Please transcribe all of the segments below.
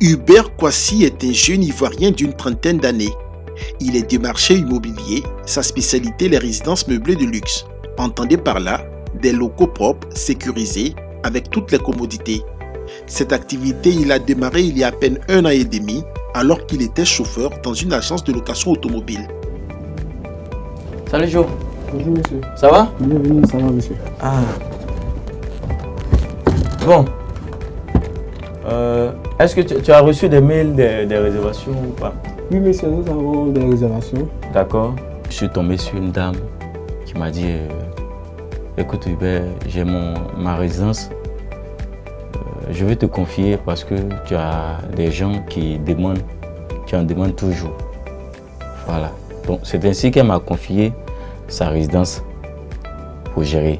Hubert Kwasi est un jeune Ivoirien d'une trentaine d'années. Il est démarcheur immobilier, sa spécialité les résidences meublées de luxe. Entendez par là des locaux propres, sécurisés, avec toutes les commodités. Cette activité, il a démarré il y a à peine 1 an et demi, alors qu'il était chauffeur dans une agence de location automobile. Salut Jo. Bonjour monsieur. Ça va? Bienvenue, ça va monsieur. Ah. Bon. Est-ce que tu as reçu des mails des réservations ou pas? Oui monsieur, nous avons des réservations. D'accord. Je suis tombé sur une dame qui m'a dit écoute Hubert, j'ai ma résidence. Je vais te confier parce que tu as des gens qui en demandent toujours. Voilà. Donc c'est ainsi qu'elle m'a confié sa résidence pour gérer.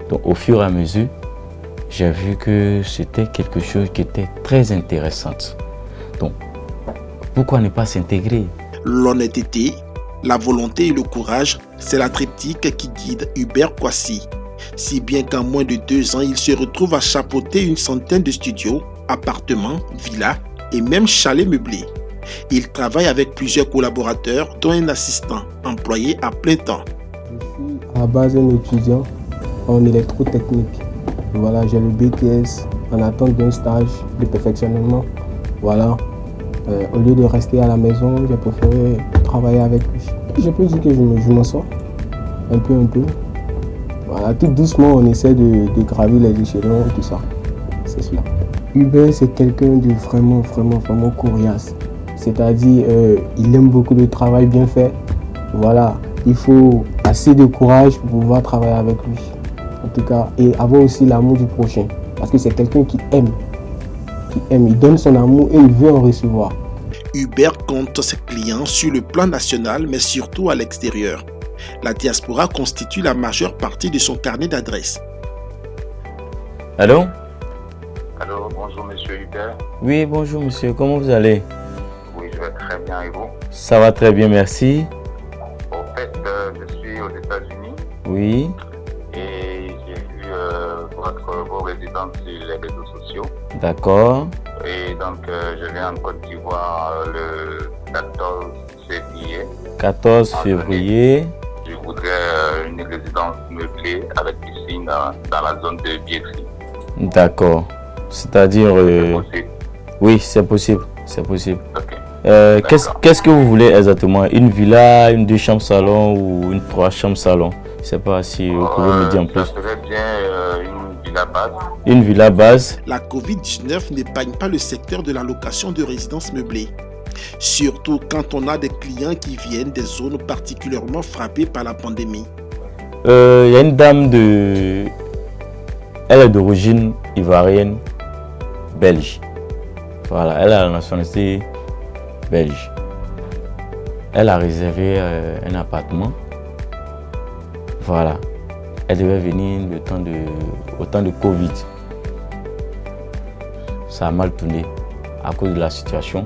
Donc au fur et à mesure, j'ai vu que c'était quelque chose qui était très intéressant. Donc pourquoi ne pas s'intégrer? L'honnêteté, la volonté et le courage, c'est la triptyque qui guide Hubert Kwasi. Si bien qu'en moins de 2 ans, il se retrouve à chapeauter une centaine de studios, appartements, villas et même chalets meublés. Il travaille avec plusieurs collaborateurs, dont un assistant employé à plein temps. Je suis à la base un étudiant en électrotechnique. Voilà, j'ai le BTS en attente d'un stage de perfectionnement. Voilà, au lieu de rester à la maison, j'ai préféré travailler avec lui. Je peux dire que je m'en sors un peu. Voilà, tout doucement, on essaie de gravir les échelons et tout ça. C'est cela. Hubert, c'est quelqu'un de vraiment coriace. C'est-à-dire, il aime beaucoup le travail bien fait. Voilà, il faut assez de courage pour pouvoir travailler avec lui. En tout cas, et avoir aussi l'amour du prochain. Parce que c'est quelqu'un qui aime. Il donne son amour et il veut en recevoir. Hubert compte ses clients sur le plan national, mais surtout à l'extérieur. La diaspora constitue la majeure partie de son carnet d'adresses. Allô? Allô, bonjour monsieur Hubert. Oui, bonjour monsieur, comment vous allez? Oui, je vais très bien et vous? Ça va très bien, merci. Au fait, je suis aux États-Unis Oui, et j'ai vu vos résidences sur les réseaux sociaux. d'accord. Et donc, je viens en Côte d'Ivoire le 14 février. 14 février. Je voudrais une résidence meublée avec piscine dans la zone de Biétry. D'accord. C'est-à-dire... C'est possible? Oui, c'est possible. C'est possible. Ok. Qu'est-ce que vous voulez exactement? Une villa, une 2 chambres salon ou une 3 chambres salon? Je ne sais pas si vous pouvez me dire en plus. Ça serait bien une villa base. Une villa base. La Covid-19 n'épargne pas le secteur de la location de résidences meublées. Surtout quand on a des clients qui viennent des zones particulièrement frappées par la pandémie. Il y a une dame elle est d'origine ivoirienne, belge. Voilà, elle a la nationalité belge. Elle a réservé un appartement. Voilà. Elle devait venir au temps de Covid. Ça a mal tourné à cause de la situation.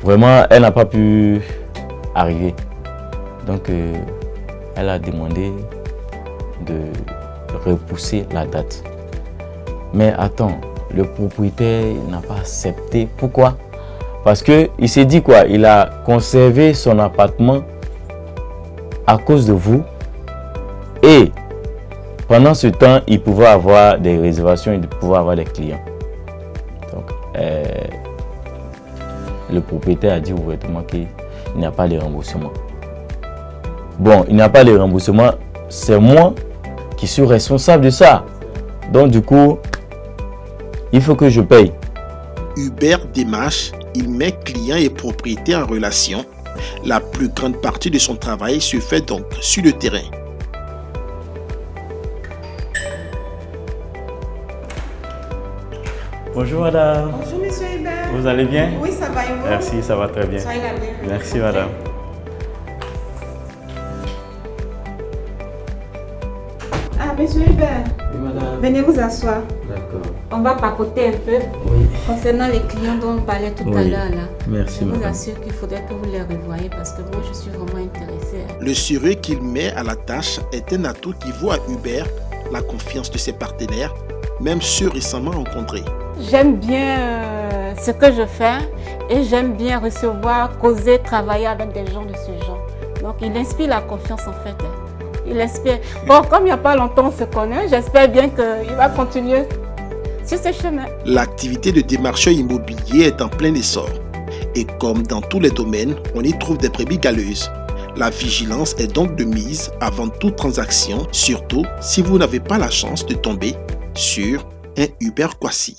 Vraiment, elle n'a pas pu arriver. Donc, elle a demandé de repousser la date. Mais attends, le propriétaire n'a pas accepté. Pourquoi? Parce qu'il s'est dit quoi? Il a conservé son appartement à cause de vous. Et pendant ce temps, il pouvait avoir des réservations, il pouvait avoir des clients. Donc, le propriétaire a dit ouvertement qu'il n'y a pas de remboursement. Bon, il n'y a pas de remboursement, c'est moi qui suis responsable de ça. Donc du coup, il faut que je paye. Hubert démarche, il met clients et propriétaires en relation. La plus grande partie de son travail se fait donc sur le terrain. Bonjour madame. Bonjour monsieur Hubert. Vous allez bien? Oui, ça va et vous? Merci, ça va très bien. Soyez la bienvenue. Merci madame. Ah, monsieur Hubert, Oui madame. venez vous asseoir. D'accord. On va papoter un peu Oui. concernant les clients dont on parlait tout à Oui. l'heure là. Merci Je vous madame. assure qu'il faudrait que vous les revoyiez parce que moi je suis vraiment intéressée. Le sérieux qu'il met à la tâche est un atout qui vaut à Hubert la confiance de ses partenaires, même ceux récemment rencontrés. J'aime bien ce que je fais et j'aime bien recevoir, causer, travailler avec des gens de ce genre. Donc il inspire la confiance en fait. Il inspire. Bon, comme il n'y a pas longtemps on se connaît, j'espère bien qu'il va continuer sur ce chemin. L'activité de démarcheur immobilier est en plein essor. Et comme dans tous les domaines, on y trouve des brebis galeuses. La vigilance est donc de mise avant toute transaction, surtout si vous n'avez pas la chance de tomber sur un Uber Kwasi.